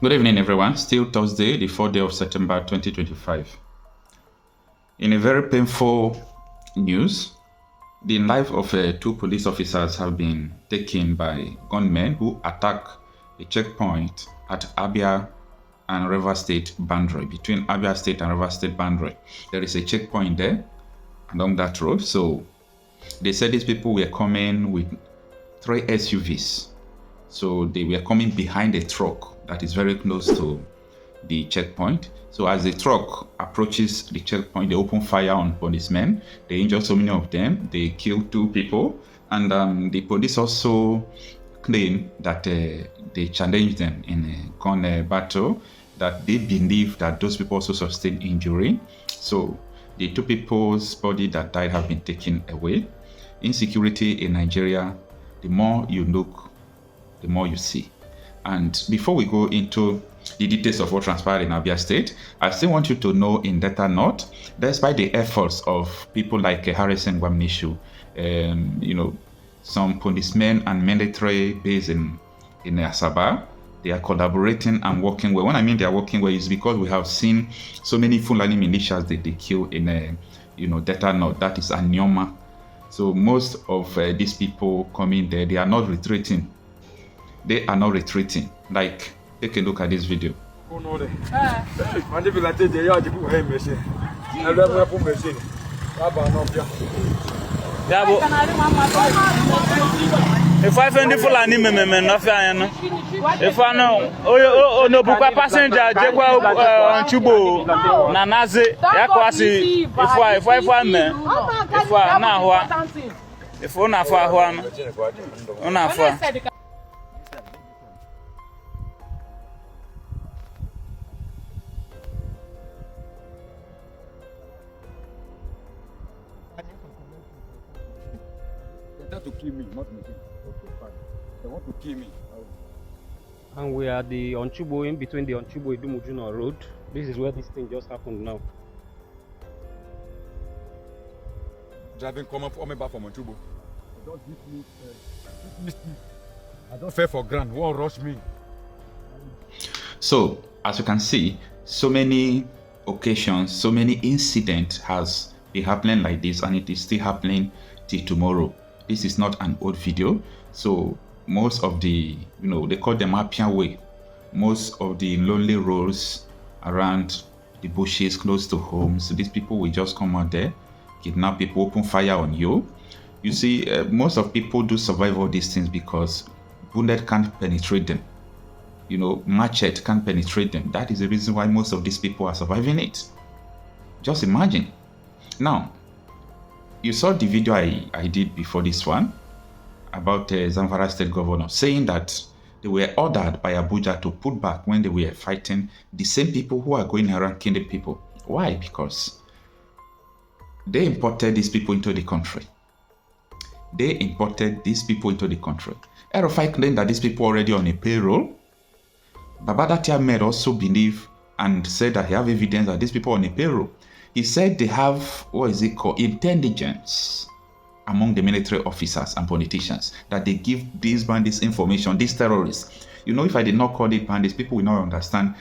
Good evening, everyone. Still Thursday, the 4th day of September 2025. In a very painful news, the life of two police officers have been taken by gunmen who attack a checkpoint at Abia and River State boundary. Between Abia State and River State boundary, there is a checkpoint there along that road. So they said these people were coming with 3 SUVs. So they were coming behind a truck that is very close to the checkpoint. So as the truck approaches the checkpoint, they open fire on policemen. They injure so many of them. They kill 2 people. And the police also claim that they challenged them in a gun battle, that they believe that those people also sustained injury. So the 2 people's body that died have been taken away. Insecurity in Nigeria, the more you look, the more you see. And before we go into the details of what transpired in Abia State, I still want you to know in data note, despite the efforts of people like Harrison Wamnishu, some policemen and military based in Asaba, they are collaborating and working well. When I mean they are working well, it's because we have seen so many Fulani militias that they kill in data note, that is Anyoma. So most of these people coming there, they are not retreating. They are not retreating. Like, take a look at this video. If I find the Fulani if I know, oh no, Buka passenger, Jekwa Chubo, Nanaze, Yakwasi, if I find me, if I now, if one for one, to kill me, not me. Okay, fine. They want to kill me. And we are on Chubo, in between the Onchubo Idumujuna road. This is where this thing just happened now. Driving come up me back from Onchubo. Don't hit me. I don't fair for grand. Won't rush me. So, as you can see, so many occasions, so many incidents has been happening like this, and it is still happening till tomorrow. This is not an old video, so most of the, they call them Apia way, most of the lonely roads around the bushes close to homes, so these people will just come out there, kidnap people, open fire on you. You see, most of people do survive all these things because bullet can't penetrate them. Machete can't penetrate them. That is the reason why most of these people are surviving it. Just imagine. Now, you saw the video I did before this one about Zamfara State Governor saying that they were ordered by Abuja to put back when they were fighting the same people who are going around killing people. Why? Because they imported these people into the country. They imported these people into the country. RFI claimed that these people are already on a payroll. Babada Ahmed also believed and said that he have evidence that these people are on a payroll. He said they have, intelligence among the military officers and politicians, that they give these bandits information, these terrorists. If I did not call it bandits, people will not understand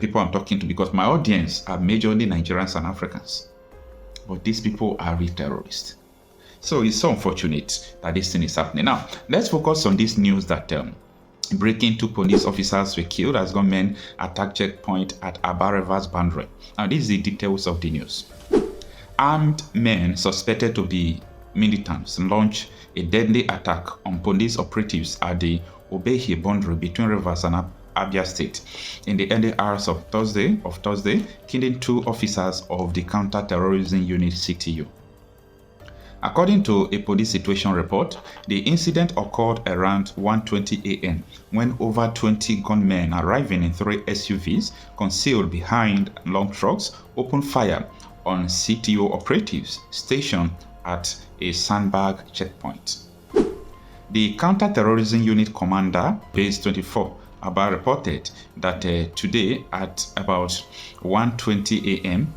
people I'm talking to, because my audience are majorly Nigerians and Africans. But these people are real terrorists. So it's so unfortunate that this thing is happening. Now, let's focus on this news that breaking 2 police officers were killed as gunmen attacked checkpoint at Aba River's boundary. Now, these are the details of the news. Armed men suspected to be militants launched a deadly attack on police operatives at the Obehi boundary between Rivers and Abia State in the early hours of Thursday, killing 2 officers of the Counter-Terrorism Unit CTU. According to a police situation report, the incident occurred around 1:20 a.m. when over 20 gunmen arriving in 3 SUVs concealed behind long trucks opened fire on CTO operatives stationed at a sandbag checkpoint. The Counter-Terrorism Unit Commander, Base 24, Abba, reported that today at about 1:20 a.m.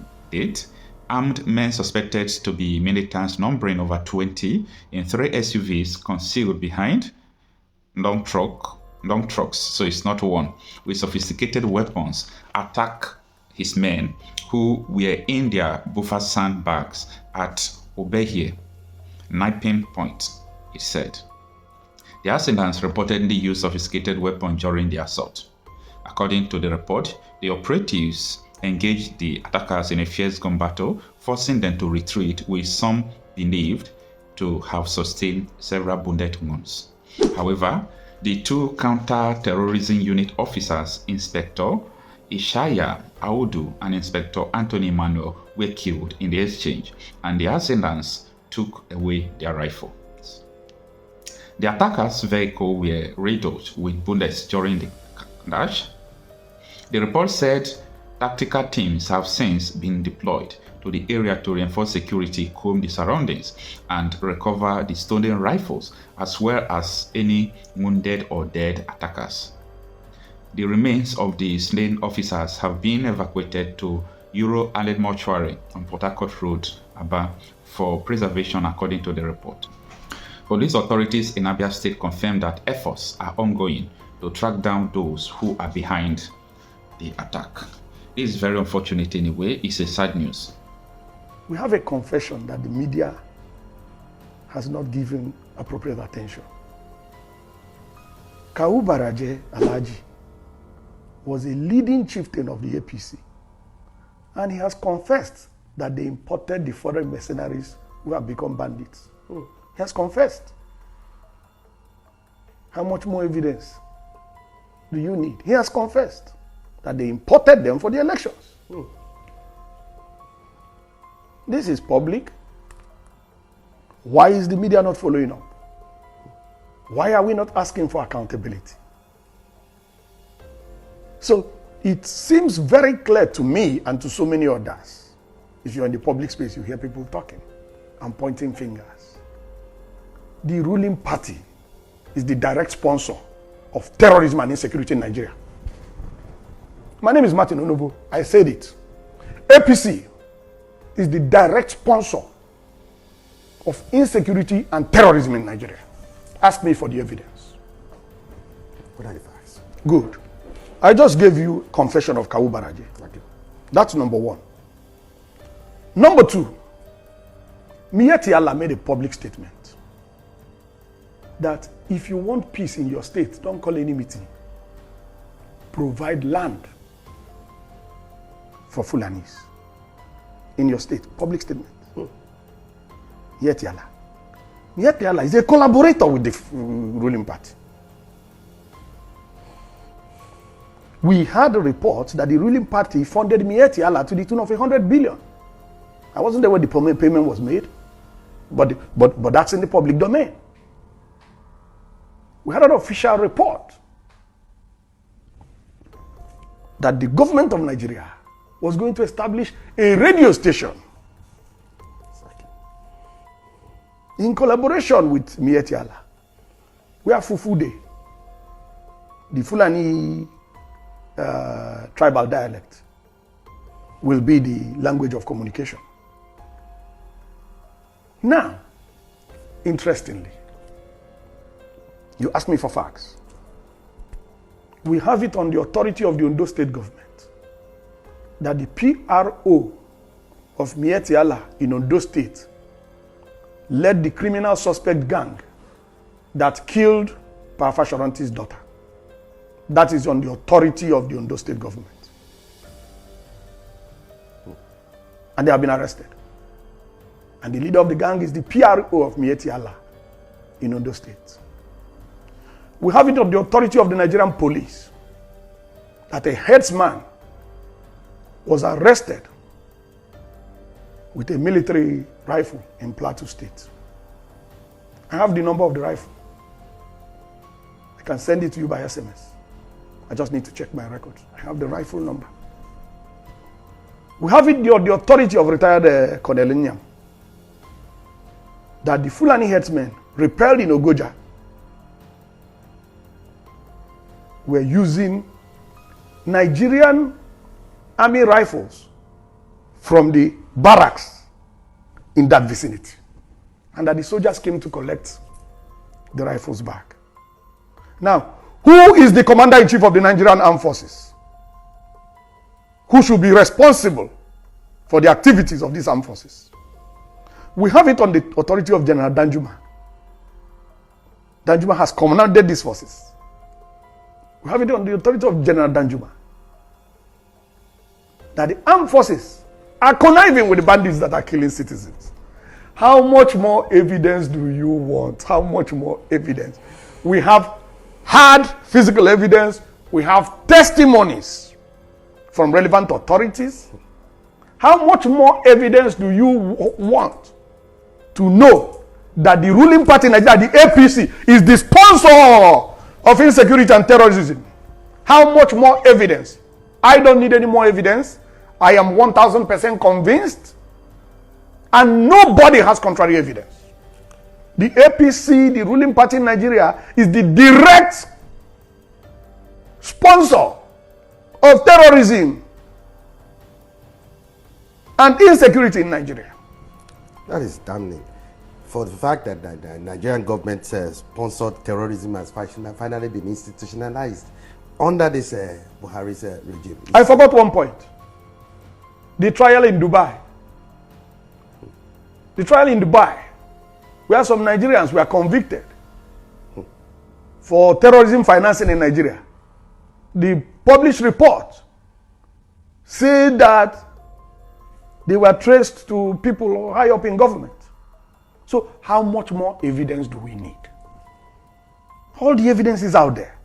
armed men suspected to be militants numbering over 20 in 3 SUVs concealed behind long truck long trucks, so it's not one, with sophisticated weapons, attack his men who were in their buffer sandbags at Obehie, Kniping Point, it said. The assailants reportedly used sophisticated weapons during the assault. According to the report, the operatives engaged the attackers in a fierce gun battle, forcing them to retreat, with some believed to have sustained several bullet wounds. However, the two counter-terrorism unit officers, Inspector Ishaya Audu and Inspector Anthony Manuel, were killed in the exchange, and the assailants took away their rifles. The attackers' vehicles were riddled with bullets during the clash. The report said tactical teams have since been deployed to the area to reinforce security, comb the surroundings, and recover the stolen rifles, as well as any wounded or dead attackers. The remains of the slain officers have been evacuated to Euro Allied Mortuary on Port Harcourt Road, Abia, for preservation, according to the report. Police authorities in Abia State confirmed that efforts are ongoing to track down those who are behind the attack. This is very unfortunate anyway. It's a sad news. We have a confession that the media has not given appropriate attention. Kawu Baraje Alhaji was a leading chieftain of the APC, and he has confessed that they imported the foreign mercenaries who have become bandits. He has confessed. How much more evidence do you need? He has confessed that they imported them for the elections. This is public. Why is the media not following up? Why are we not asking for accountability? So it seems very clear to me and to so many others. If you're in the public space, you hear people talking and pointing fingers. The ruling party is the direct sponsor of terrorism and insecurity in Nigeria. My name is Martin Onobo. I said it. APC is the direct sponsor of insecurity and terrorism in Nigeria. Ask me for the evidence. What are the facts? Good. I just gave you confession of Kawu Baraje. That's number one. Number two, Miyetti Allah made a public statement that if you want peace in your state, don't call any meeting. Provide land for Fulanis in your state. Public statement. Miyetti Allah. Miyetti Allah is a collaborator with the ruling party. We had a report that the ruling party funded Miyetti Allah to the tune of 100 billion. I wasn't there when the payment was made, but that's in the public domain. We had an official report that the government of Nigeria was going to establish a radio station in collaboration with Miyetti Allah, where Fufude, the Fulani tribal dialect, will be the language of communication. Now, interestingly, you ask me for facts. We have it on the authority of the Ondo State government that the PRO of Miyetti Allah in Ondo State led the criminal suspect gang that killed Parafa Shoranti's daughter. That is on the authority of the Ondo State government. And they have been arrested. And the leader of the gang is the PRO of Miyetti Allah in Ondo State. We have it on the authority of the Nigerian police that a headsman was arrested with a military rifle in Plateau State. I have the number of the rifle. I can send it to you by SMS. I just need to check my records. I have the rifle number. We have it on the authority of retired Colonel Nyam that the Fulani headsmen repelled in Ogoja were using Nigerian army rifles from the barracks in that vicinity, and that the soldiers came to collect the rifles back. Now, Who is the commander-in-chief of the Nigerian Armed Forces? Who should be responsible for the activities of these armed forces? We have it on the authority of General Danjuma. Danjuma has commanded these forces. We have it on the authority of General Danjuma. That the armed forces are conniving with the bandits that are killing citizens. How much more evidence do you want? How much more evidence? We have hard physical evidence. We have testimonies from relevant authorities. How much more evidence do you want to know that the ruling party in Nigeria, the APC, is the sponsor of insecurity and terrorism? How much more evidence? I don't need any more evidence. I am 1000% convinced, and nobody has contrary evidence. The APC, the ruling party in Nigeria, is the direct sponsor of terrorism and insecurity in Nigeria. That is damning. For the fact that the Nigerian government sponsored terrorism has finally been institutionalized under this Buhari's regime. I forgot one point. The trial in Dubai. The trial in Dubai, where some Nigerians were convicted for terrorism financing in Nigeria. The published report said that they were traced to people high up in government. So how much more evidence do we need? All the evidence is out there.